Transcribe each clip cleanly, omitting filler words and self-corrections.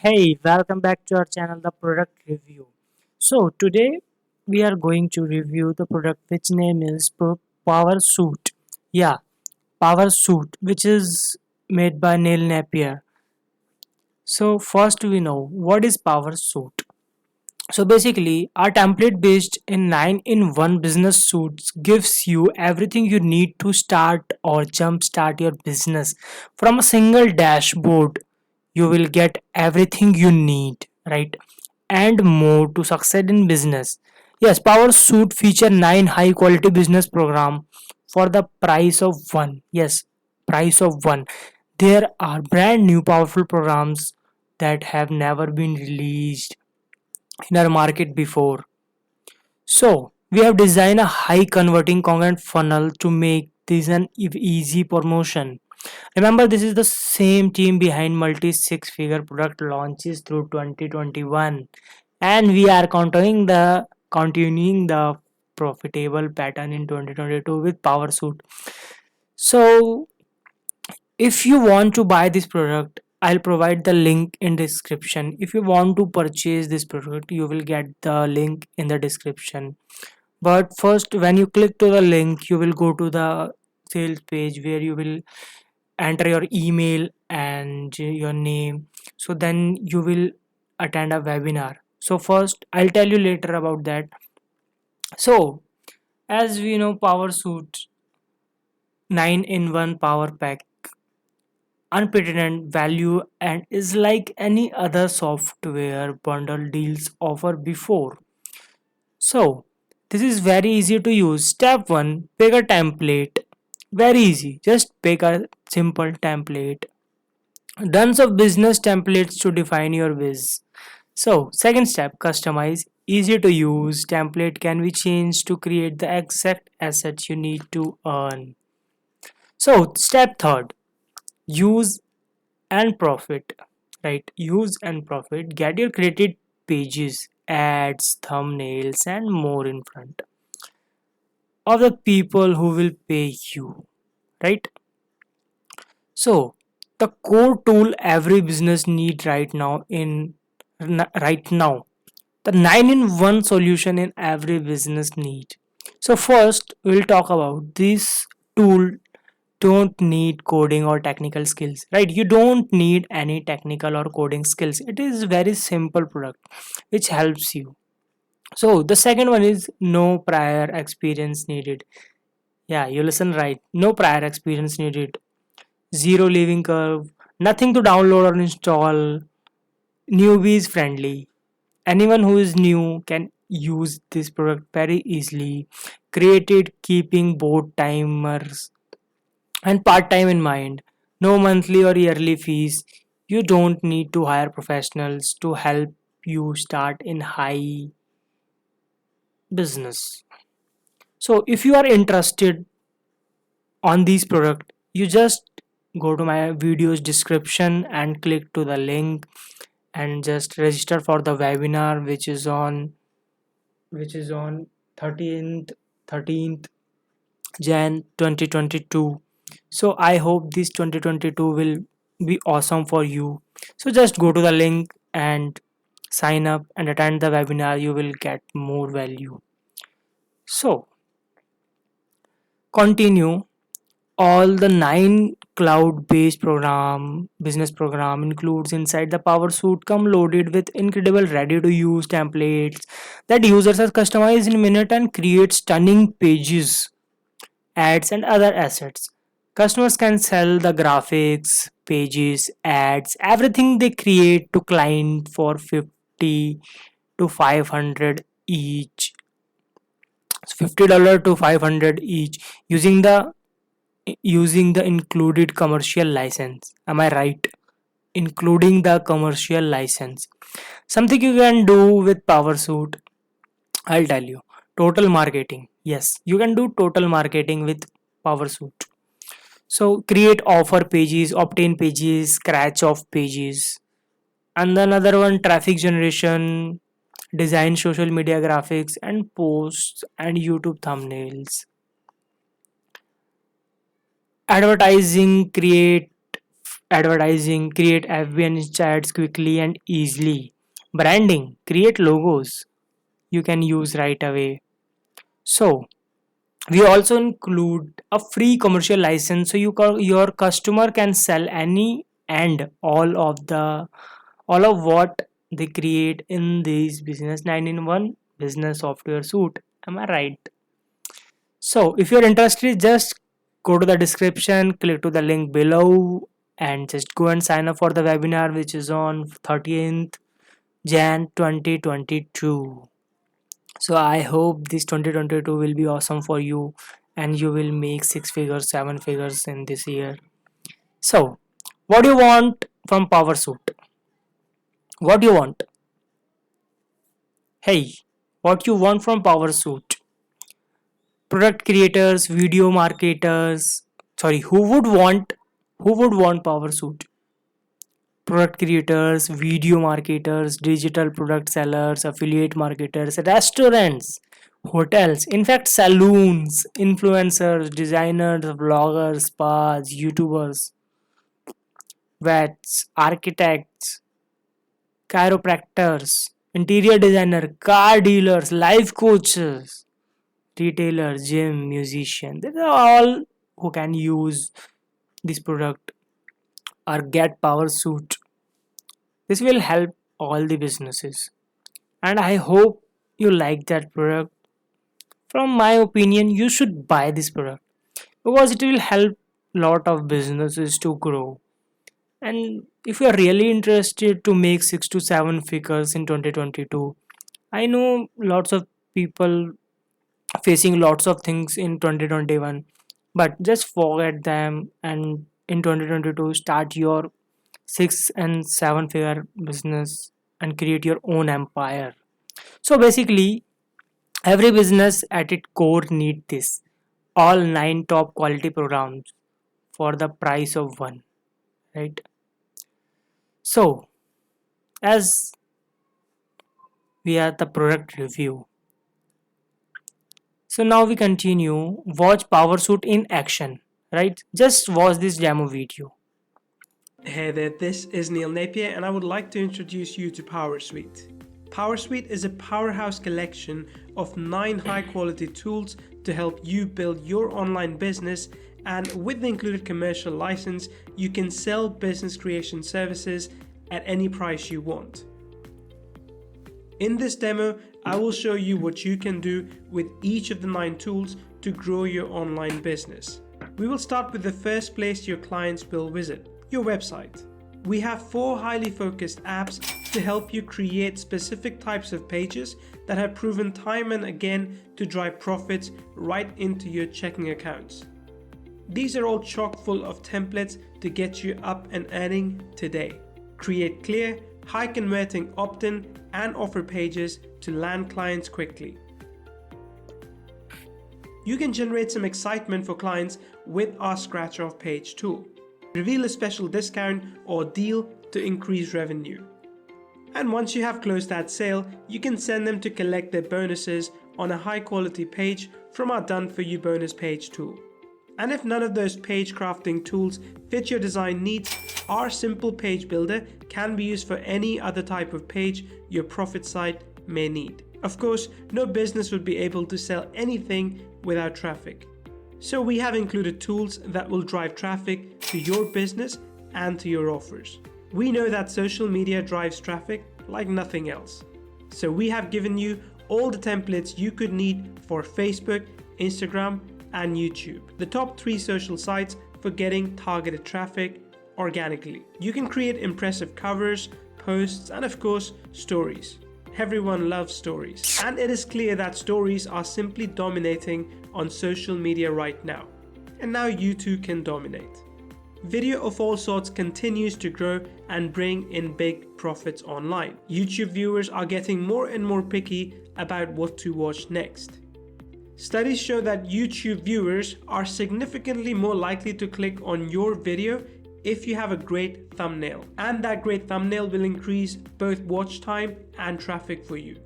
Hey, welcome back to our channel, The Product Review. So today we are going to review the product which name is PowerSuite. Yeah, PowerSuite, which is made by Neil Napier. So first we know what is PowerSuite. So basically, our template based in 9-in-1 business suits gives you everything you need to start or jumpstart your business from a single dashboard. You will get everything you need, right? And more to succeed in business. Yes, PowerSuite feature 9 high quality business program for the price of one. Yes, price of one. There are brand new powerful programs that have never been released in our market before. So we have designed a high converting content funnel to make this an easy promotion. Remember, this is the same team behind multi six figure product launches through 2021, and we are continuing the profitable pattern in 2022 with PowerSuite. So if you want to buy this product, I'll provide the link in description. If you want to purchase this product, you will get the link in the description. But first, when you click to the link, you will go to the sales page where you will enter your email and your name. So then you will attend a webinar. So first, I'll tell you later about that. So as we know, PowerSuite 9-in-1 power pack unprecedented value and is like any other software bundle deals offer before. So this is very easy to use. Step 1, pick a template. Very easy, just pick a simple template. Tons of business templates to define your biz. So second step, customize. Easy to use template can be changed to create the exact assets you need to earn. So step third, use and profit, right? Use and profit. Get your created pages, ads, thumbnails and more in front of the people who will pay you, right? So the core tool every business need right now, the 9-in-1 solution in every business need. So first we'll talk about this tool. Don't need coding or technical skills, right? You don't need any technical or coding skills. It is very simple product which helps you. So the second one is no prior experience needed. Yeah, you listen right, no prior experience needed. Zero leaving curve, nothing to download or install. Newbies friendly. Anyone who is new can use this product very easily. Created keeping both timers and part time in mind. No monthly or yearly fees. You don't need to hire professionals to help you start in high business. So if you are interested on this product, you just go to my video's description and click to the link and just register for the webinar which is on 13th Jan 2022. So I hope this 2022 will be awesome for you. So just go to the link and sign up and attend the webinar. You will get more value. So continue. All the 9 cloud-based program business program includes inside the PowerSuite come loaded with incredible ready-to-use templates that users are customized in minute and create stunning pages, ads and other assets. Customers can sell the graphics, pages, ads, everything they create to client for 50 to 500 each. $50 to 500 each using the included commercial license. Am I right? Including the commercial license. Something you can do with PowerSuite, I'll tell you. Total marketing. Yes, you can do total marketing with PowerSuite. So create offer pages, obtain pages, scratch off pages. And another one, traffic generation, design social media graphics and posts and YouTube thumbnails. Advertising, create Advertising, create FB and Insta ads quickly and easily. Branding, create logos you can use right away. So we also include a free commercial license, so your customer can sell any and all of what they create in this business 9 in 1 business software suite. Am I right? So if you're interested, just go to the description, click to the link below, and just go and sign up for the webinar which is on 13th Jan 2022. So I hope this 2022 will be awesome for you and you will make 6 figures, 7 figures in this year. So what do you want from PowerSuite? What do you want? Hey, what you want from PowerSuite? Product creators, video marketers, sorry, who would want PowerSuite? Product creators, video marketers, digital product sellers, affiliate marketers, restaurants, hotels, in fact, saloons, influencers, designers, vloggers, spas, YouTubers, vets, architects, chiropractors, interior designer, car dealers, life coaches, retailers, gym, musician. These are all who can use this product or get PowerSuite. This will help all the businesses, and I hope you like that product. From my opinion, you should buy this product because it will help lot of businesses to grow. And if you are really interested to make 6 to 7 figures in 2022, I know lots of people facing lots of things in 2021, but just forget them and in 2022 start your 6 and 7 figure business and create your own empire. So basically, every business at its core need this. All 9 top quality programs for the price of one, right? So, as we are the product review. So now we continue. Watch PowerSuite in action, right? Just watch this demo video. Hey there, this is Neil Napier and I would like to introduce you to PowrSuite. PowrSuite is a powerhouse collection of 9 high-quality tools to help you build your online business, and with the included commercial license, you can sell business creation services at any price you want. In this demo, I will show you what you can do with each of the 9 tools to grow your online business. We will start with the first place your clients will visit, your website. We have 4 highly focused apps to help you create specific types of pages that have proven time and again to drive profits right into your checking accounts. These are all chock full of templates to get you up and earning today. Create clear, high converting opt-in and offer pages to land clients quickly. You can generate some excitement for clients with our Scratch Off Page tool. Reveal a special discount or deal to increase revenue. And once you have closed that sale, you can send them to collect their bonuses on a high quality page from our Done For You bonus page tool. And if none of those page crafting tools fit your design needs, our simple page builder can be used for any other type of page your profit site may need. Of course, no business would be able to sell anything without traffic. So we have included tools that will drive traffic to your business and to your offers. We know that social media drives traffic like nothing else. So we have given you all the templates you could need for Facebook, Instagram, and YouTube, the top 3 social sites for getting targeted traffic organically. You can create impressive covers, posts, and of course, stories. Everyone loves stories. And it is clear that stories are simply dominating on social media right now. And now you too can dominate. Video of all sorts continues to grow and bring in big profits online. YouTube viewers are getting more and more picky about what to watch next. Studies show that YouTube viewers are significantly more likely to click on your video if you have a great thumbnail, and that great thumbnail will increase both watch time and traffic for you.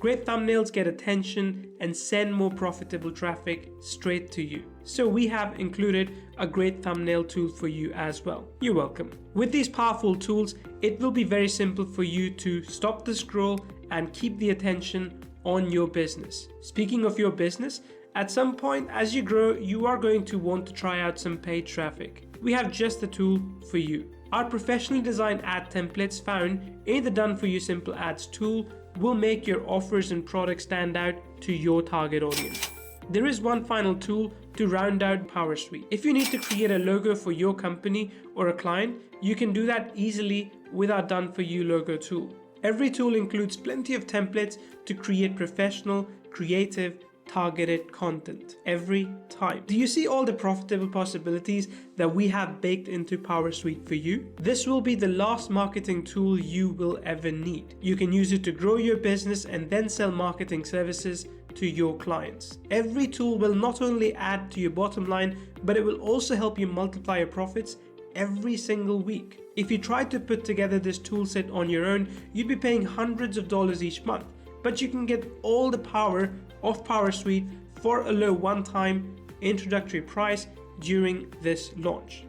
Great thumbnails get attention and send more profitable traffic straight to you. So we have included a great thumbnail tool for you as well. You're welcome. With these powerful tools, it will be very simple for you to stop the scroll and keep the attention on your business. Speaking of your business, at some point as you grow, you are going to want to try out some paid traffic. We have just the tool for you. Our professionally designed ad templates found in the Done For You Simple Ads tool will make your offers and products stand out to your target audience. There is one final tool to round out PowrSuite. If you need to create a logo for your company or a client, you can do that easily with our Done For You logo tool. Every tool includes plenty of templates to create professional, creative, targeted content every time. Do you see all the profitable possibilities that we have baked into PowrSuite for you? This will be the last marketing tool you will ever need. You can use it to grow your business and then sell marketing services to your clients. Every tool will not only add to your bottom line, but it will also help you multiply your profits every single week. If you tried to put together this tool set on your own, you'd be paying hundreds of dollars each month. But you can get all the power of PowrSuite for a low one-time introductory price during this launch.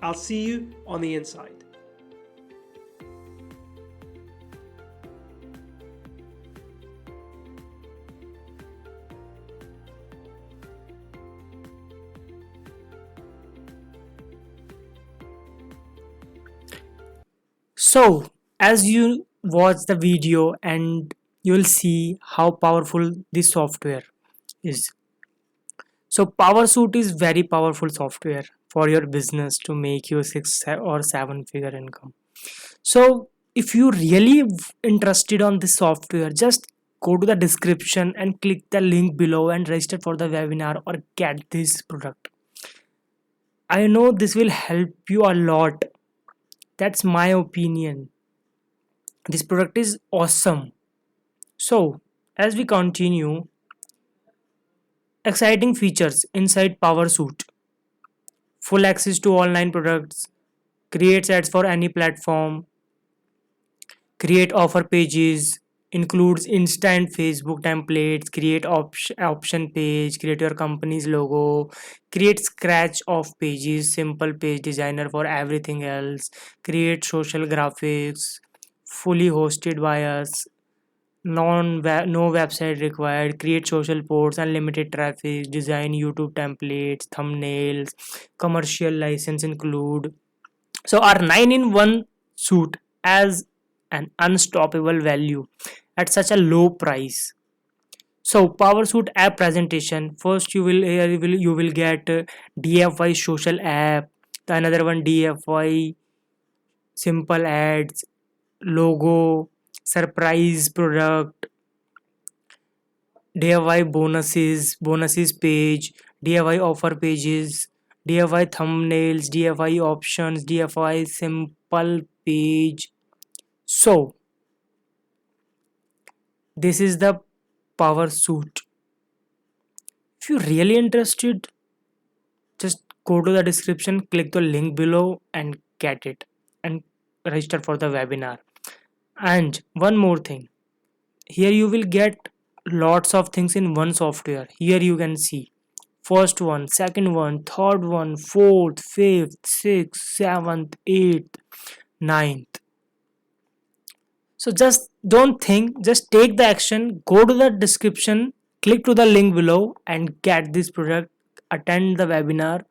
I'll see you on the inside. So, as you watch the video and you'll see how powerful this software is. So, PowerSuite is very powerful software for your business to make you 6 or 7 figure income. So, if you really interested on this software, just go to the description and click the link below and register for the webinar or get this product. I know this will help you a lot. That's my opinion. This product is awesome. So, as we continue, exciting features inside PowerSuite. Full access to all 9 products, creates ads for any platform, create offer pages, includes instant Facebook templates, create option page, create your company's logo, create scratch of pages, simple page designer for everything else, create social graphics, fully hosted by us, no website required, create social posts, unlimited traffic, design YouTube templates, thumbnails, commercial license include. So our 9-in-1 suit as an unstoppable value at such a low price. So PowerSuite app presentation. First you will get DFY social app, the another one DFY simple ads, logo, surprise product, DIY bonuses page, DIY offer pages, DIY thumbnails, DIY options, DIY simple page. So this is the PowerSuite. If you're really interested, just go to the description, click the link below and get it and register for the webinar. And one more thing, here you will get lots of things in one software. Here you can see first one, second one, third one, fourth, fifth, sixth, seventh, eighth, ninth. So just don't think, just take the action, go to the description, click to the link below and get this product, attend the webinar.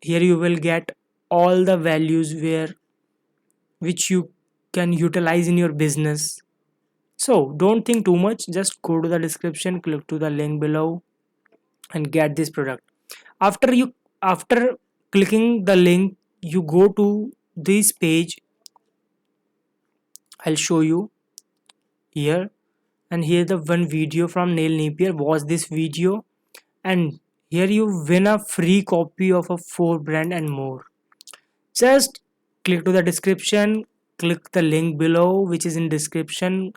Here you will get all the values which you can utilize in your business. So don't think too much, just go to the description, click to the link below and get this product. After clicking the link, you go to this page. I'll show you here, and here the one video from Neil Napier. Watch this video and here you win a free copy of a 4 brand and more. Just click to the description, click the link below which is in description,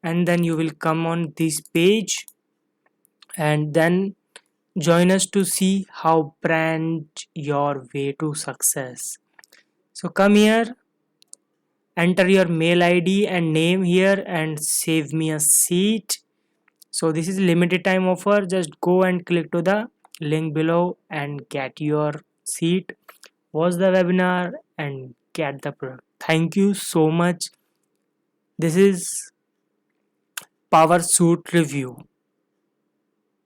and then you will come on this page and then join us to see how brand your way to success. So come here, enter your mail ID and name here and save me a seat. So this is limited time offer, just go and click to the link below and get your seat, watch the webinar and get the product. Thank you so much. This is PowerSuite review.